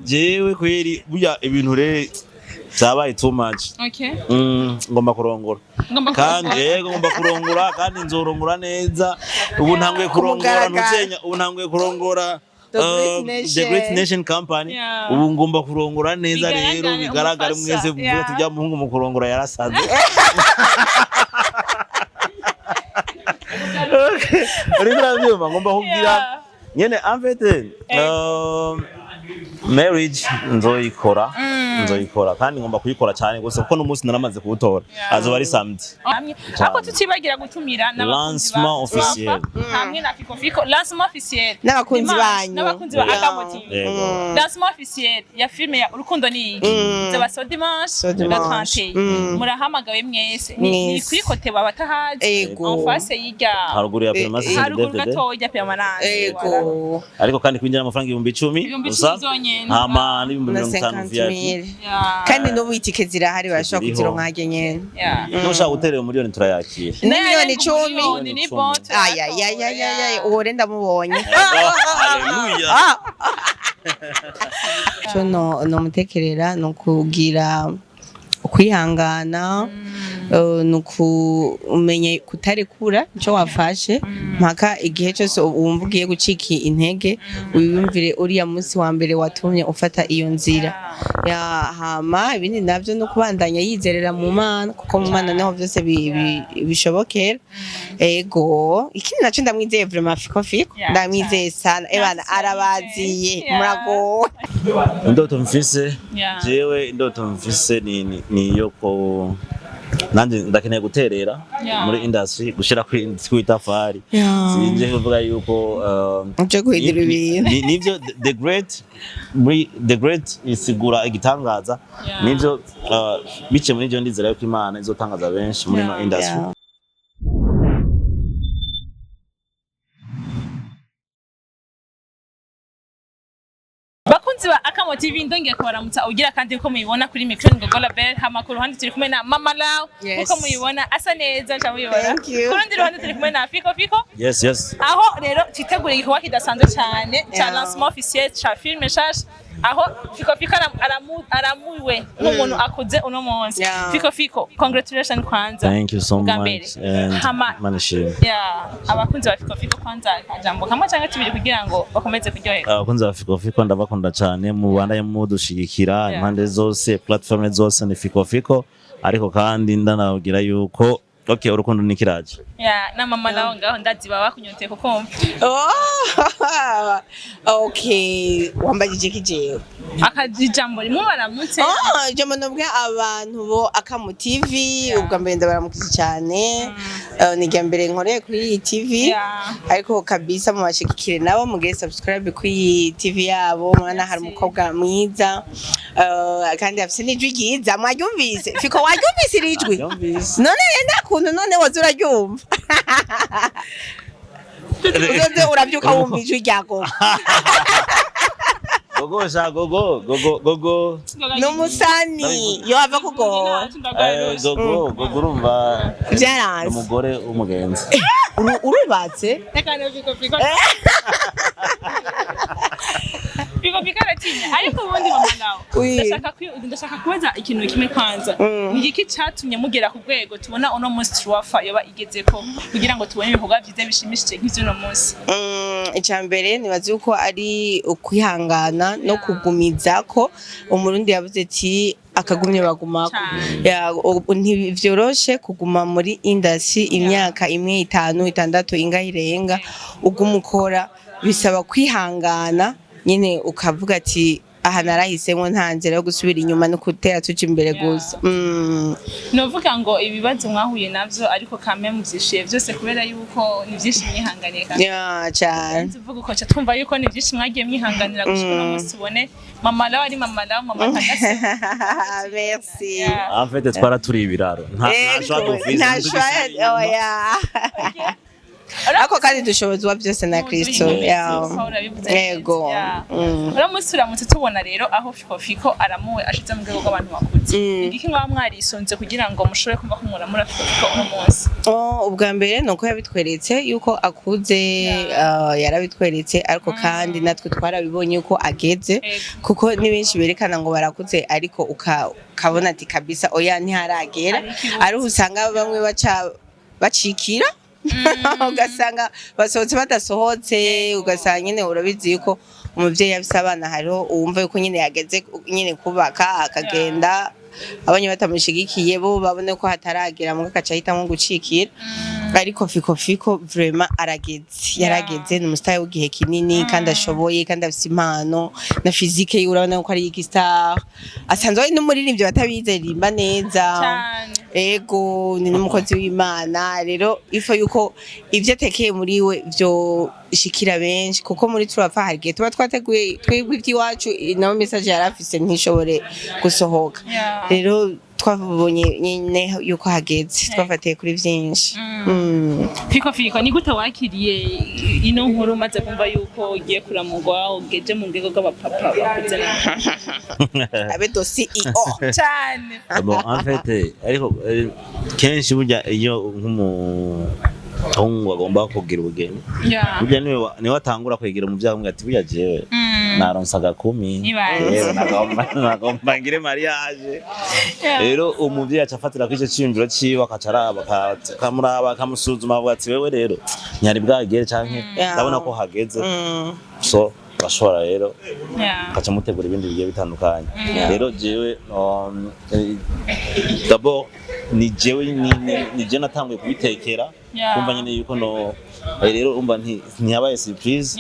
jewe kweri burya ibintu re zabaye too much. Okay. Ngomba kurongora. Kandi yego ngomba kurongora kandi nzorongora neza. Ubu ntanguye kurongora ntuzenya, ubu ntanguye kurongora The Great Nation Company. Ubu ngomba kurongora neza rero bigaragara mwese vuga tujya muhungu mu kurongora yarasaze. Uri biravyuma ngomba kugira nyene en fait marriage nzoyikora kandi ngomba kuyikora cyane gusa kuko n'umunsi naramaze kuwutora azoba ari samedi ako tutibagira gutumira lancement officiel hamwe na fiko lancement officiel n'abakunzi banyu akamotive lancement officiel ya filme ya urukundo ni zaba so dimanche le 30 murahamagawe mwese ni kuri kote babatahaje en face yiga haruguru ya permanence haruguru gato ya permanence ariko kandi kwinjira amafaranga 10,000 gusa hama ni 50,000 VIP kandi no bitike zirahari bashobora kuzironka hage nyene nushaka guterera miliyoni turayakira miliyoni 10 ni bon ay uwo renda mubonye haleluya cyo no mutekerera no kugira kwihangana nukumenya kutarekura ico wafashe mpaka igihe cyose wumva ugiye gucika intege wiyumvire uriya munsi wa mbere watumye ufata iyo nzira ya hama ibindi navyo no kubandanya yizerera mu Mana kuko mu Mana naho byose bishobokera ego ikindi naco ndamwizeye vraiment fiko ndamwizeye sana ebana arabaziye murago indoto mfise jewe indoto mfise ni yoko nanje ndakeneye guterera muri industry gushira kwitafari sinje kuvuga yuko cyo kwidira ibintu nivyo the great isigura igitangaza nivyo bice muri byo ndizera yuko Imana izotangaza benshi muri no industry Ziba akamo TV ndongera kubaramutsa ugira kandi uko muyibona kuri micro ngogola bell hama ku ruhande turi kumwe na Mama Lao uko muyibona asa neza cyamuyibona ku rundi ruhande turi kumwe na Fiko yes aho rero twitegura igikorwa kidasanzwe cyane cya lancement officiel cha filme shash aho Fiko aramuwe nk'umuntu akuze uno munsi Fiko congratulations kwanza thank you so much hama manishimwe abakunzi ba Fiko kwanza ajambo kamwe cyangwa tubiri kugira ngo bakomeze kuryoherwa abakunzi ba Fiko ndabakunda cyane mu Rwanda mudushigikira impande zose platform zose ni Fiko ariko kandi ndanabwira yuko okay urukundo nikiraje na Mama Lao ngaho ndaziba bakunyoteye kukumva okay wambagije kijewe akajambo rimwe baramutse jambo nobwe abantu bo akamu TV ubwa mbere ndabaramukije cyane ni gambere nkoreye kuri iyi TV ariko kabisa mu bashikikire nabo mugiye subscribe kuri iyi TV yabo mwana hari umukobwa mwiza kandi afite n'ijwi ryiza mwaryumvise Fiko waryumvise irijwi none yenda kuntu none wazura ryumva uzoze urabyuka wumva ijwi ryago gogo n'umusani yo ava kugora gogo urumva byaranze umugore w'umugenzi urubatse Fiko aratinya ariko ubundi Mama Lao ndashaka kubaza ikintu kimwe kwanza ngiki cyatumye mugera ku rwego tubona uno munsi twafa yoba igezeko kugira ngo tubone ibikorwa byiza bishimishije nk'ivyo munsi icyambere nibaze uko ari ukwihangana no kugumiza ko umurundi yavuze ati akagumye bagumako ntivyoroshe kuguma muri industry imyaka 1 5 6 ingahirenga ugumukora bisaba kwihangana nyine ukavuga ati aha narahisemo ntanzira yo gusubira inyuma no kutera tuci imbere gusa novuga ngo ibibazo mwahuye navyo ariko kame muvyishiye byose kubera yuko ni byinshi mwihanganiye kandi cyane tuvuga uko cha twumva yuko ni byinshi mwagiye mwihanganira gushika no munsi ubone Mama Lao ari Mama Lao mama kandase merci en fait twara turi ibiraro nta shwa oya ariko kandi dushobozwa byose na Kristo yego uramutse uramutse tubona rero aho fiko aramuwe ashize mu rwego rw'abantu bakuze igiki mwaba mwarisunze kugira ngo mushobore kumva ko muramura fiko uno munsi ubwa mbere nuko yabitweretse yuko akuze yarabitweretse ariko kandi natwe twarabibonye yuko ageze kuko ni benshi berekana ngo barakuze ariko ukabona ati kabisa oya ntiharagera ari usanga bamwe bacikira ugasanga basohotse badasohotse ugasanga nyine urabizi yuko umuvyeyi afise abana hariho uwumva yuko nyine yageze nyine kubaka akagenda abanye batamushigikiye bo babone ko hataragera mu gaca hitamwe gucikira ariko fiko vraiment yarageze ni umustaye w'igihe kinini kandi ashoboye kandi afise impano na physique ye urabona ko ari igisasu asanzwe ari n'umuririmbyi batabizeririmba neza ego ni n'umukozi w'Imana rero ifo yuko ivyo tekeye muri we byo ishikira benshi kuko muri turapfa harige tuba twateguye twebwe iby'iwacu nawo message yarafise ntishobore gusohoka rero twabonye nyine yuko hageze twafatiye kuri byinshi fiko ni gute wakiriye ino nkuru maze kumva yuko ugiye kuramugwa ugeje mu ngego rw'abapapa bakuze abe do CEO cyane bon en fait ariko kenshi burya iyo nk'umuntu agomba kugira ubugeni burya niwe atangura kwegera mu byaha ati burya jewe naronsaga 10 nagomba ngire mariage rero umuvyeyi acafatira kwico ciyumviro ciwe akacaraba akamuraba akamusuzuma avuga ati wewe rero ntiyari bwagere canke ndabona ko hageze so bashora rero kaca mutegura ibindi bigiye bitandukanye rero jewe d'abord ni jewe ni je natanguye kubitekera kumva nyine yuko no rero umva ntiyabaye surprise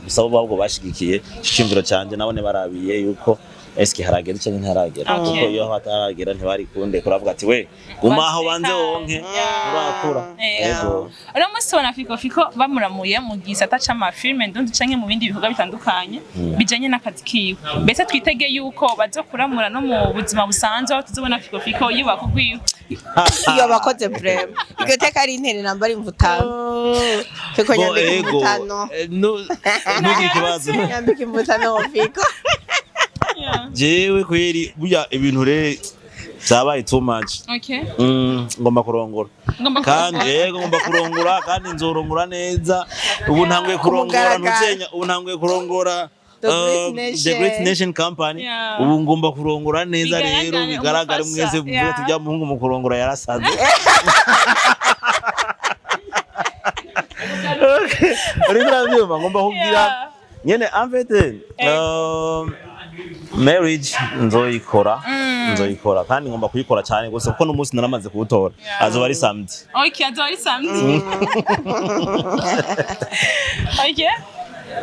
gusa bo ahubwo bashigikiye iciyumviro canje nabone barabiye yuko eski haragera cyangwa ntaragera kuko iyo hataragera ntibari kunde kuravuga ati we guma aho banze wonke urakura yego uramutse ubona fiko bamuramuye mu gisata c'amafilme ndundi canke mu bindi bikorwa bitandukanye bijanye n'akazi kiwe mbese twitege yuko bazokuramura no mu buzima busanzwe aho tuzobona fiko yubaka kugwiwe iyo bakoze breve iryo teka ari intene nambari mvutano fiko nyambika mvutano ntugikibazo nyambika mvutano fiko jewe kweri burya ibintu re zabaye too much ngomba kurongora kandi ngomba kurongora kandi nzorongora neza ubu ntanguye kurongora ntuzenya ubu ntanguye kurongora the Great Nation Company ubu ngomba kurongora neza rero bigaragara mwese vuga tujya muhungu mu kurongora yarasaze rero ngomba kugira nyene en fait marriage nzoyikora kandi ngomba kuyikora cyane gusa kuko n'umunsi naramaze kuwutora azoba ari samedi azoba ari samedi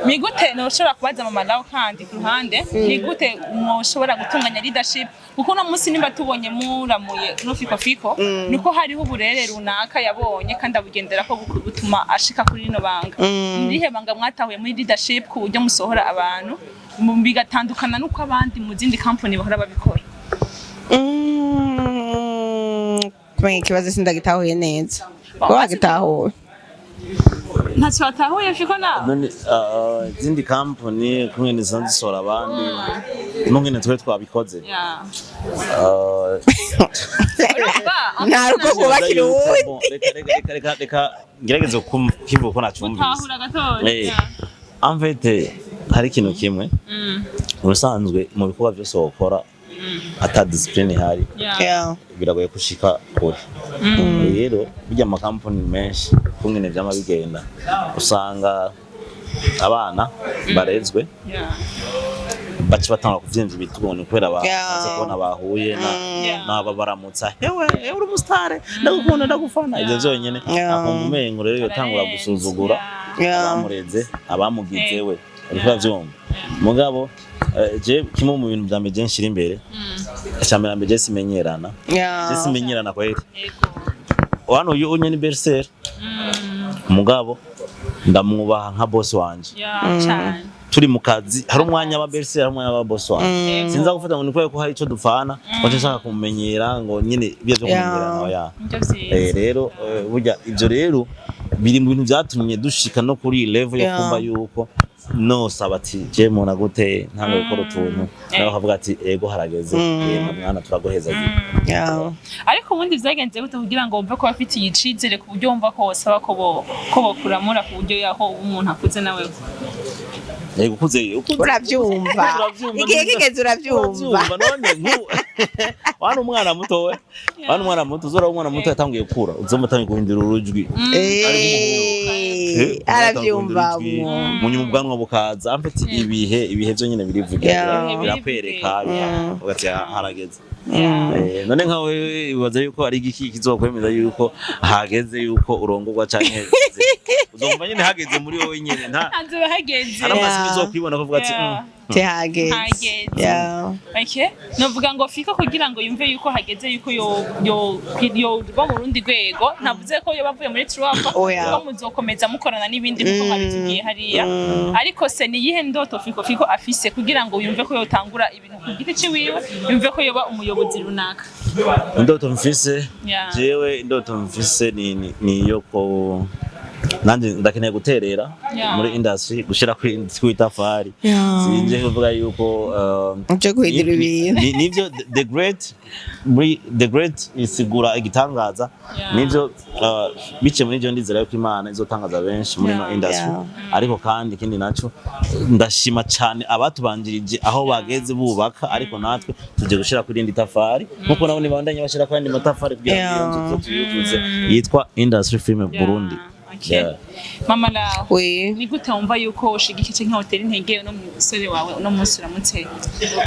ni gute ntushobora kubaza mama nawe kandi ku ruhande ni gute mushobora gutunganya leadership kuko uno munsi nimba tubonye muramuye no fiko nuko hariho uburere runaka yabonye kandi abugendera ko gutuma ashika kuri rino banga ndihe banga mwatahuye muri leadership ku buryo musohora abantu bigatandukana nuko abandi mu zindi company bahora babikora kumenya ikibazo sindagitahuye neza ko wagitahuye ntacyo watahuye fiko nawe izindi company kumwe nizanze sora abandi n'umwe twe twabikoze nta ruko kubakira uwundi reka ngerageze kivuga ko nacyumvise en fait hari ikintu kimwe ubusanzwe mu bikorwa byose wakora ata discipline ihari biragoye gushika kure rero bijya amakampani menshi kumwe byama bigenda usanga abana barezwe baci batanga kuvyimva ibitubone kubera baze kubona bahuye n'aba baramutsa hewe uri umustare ndagukunda ndagufana ivyo byonyene akumbumengo rero yotangura gusuzugura abamureze abamugize we uriko vyumva mugabo je kimwe mu bintu byambe nshira imbere cyambere mbe simenyerana simenyerana kweli wano uyu unye ni berser mugabo ndamwubaha nka boss wanje turi mu kazi hari umwanya wa berser hari umwanya wa boss wanje sinza gufata ngo nikwe ko hari ico dupfana waje nshaka kumumenyera ngo nyine ibyo byo kumenyerana oya rero burya ivyo rero biri mu bintu byatumye dushika no kuri iyi level yo kumva yuko no sabati je mona gute ntango gukora utuntu naho havuga ati ego harageze mwana turagoheza ariko ubundi vyagenze gute kugira ngo wumve ko bafite iyicizere ku buryo wumva ko wasaba ko bokuramura ku buryo yaho umuntu akuze nawe Yego kuze uravyumva igihe kigeze uravyumva none wana umwana muto we wana umwana muto uzora umwana muto yatangiye gukura uzomutangiye guhindura urujwi aravyumva mu nyuma ubwanwa bukaza amfite ibihe byo nyine birivugira birapwereka ugati harageze none nkawe bibaza yuko ari igiki kizokwemeza yuko hageze yuko urongorwa canke uzumva nyine hageze muri wowe nyine ntanze hageze aramasi bizokwibona kuvuga ati hageze okay novuga ngo fika kugira ngo yumve yuko hageze yuko yo ba mu rundi rwego ntavuze ko yo bavuye muri truapa ko muzokomeza mukorana n'ibindi nkuko nkabitugiye hariya ariko se ni yihe ndoto fiko afise kugira ngo yumve ko yotangura ibintu ku giti ciwiwe yumve ko yoba umuyobozi runaka indoto mfise jewe indoto mfise ni yoko nanje ndakeneye guterera muri industry gushira kwitafari sinje kuvuga yuko cyo kwidira ibintu nivyo the great isigura igitangaza nivyo bice muri byo ndizera yuko Imana izotangaza benshi muri no industry ariko kandi ikindi naco ndashima cyane abatubanjirije aho bageze bubaka ariko natwe tuje gushira kuri indi tafari nkuko nabo nibandanye bashira kuri indi matafari kugira ngo tuyuzuze yitwa Industry Film Burundi. Mama nawe ni gute wumva yuko ushigikije nka hotel intege no musore wawe no munsi uramutse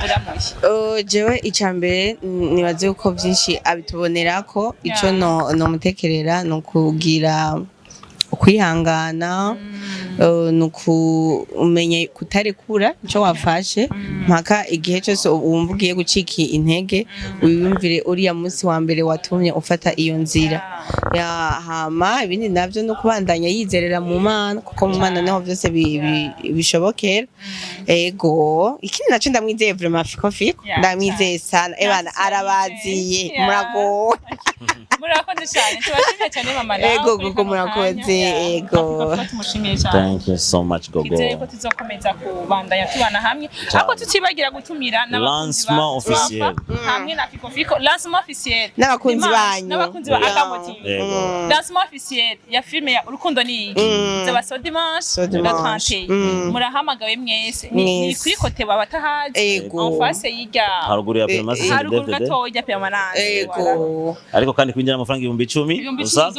uramuye jewe icambere nibaze yuko byinshi abitubonera ko ico no mutekerera no kugira ukwihangana nukumenye kutarekura ico wafashe mpaka igihe cyose wumva ugiye gucika intege wiyumvire uriya munsi wa mbere watumye ufata iyo nzira hama ibindi navyo no kubandanya yizerera mu Mana kuko mu Mana naho byose bishobokera ego ikindi naco ndamwizeye vraiment fiko ndamwizeye sana ebana arabaziye muragowe murakoze cyane tubashimiye cyane mama nawe ego gogo murakoze ego thank you so much gogo ko tuzokomeza kubandanya tubana hamwe ako tutibagira gutumira n'abakunzi officiel hamwe na fiko lancement officiel n'abakunzi banyu n'abakunzi ba akamoti lancement officiel ya filme ya urukundo ni zaba so dimanche le 30 murahamagawe mwese ni kuri kote babatahaje en face yiga haruguru ya permanence haruguru gato ya permanence ego ariko kandi kwinjira amafaranga 10,000 gusa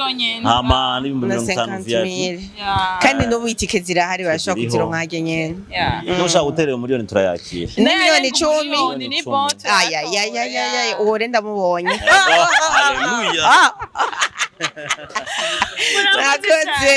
hama n'ibihumbi 50 VIP kandi no bitike zirahari barashobora kuzironka hage nyene nushaka guterera miliyoni turayakira miliyoni 10 ni bon ay uwo renda mubonye haleluya murakoze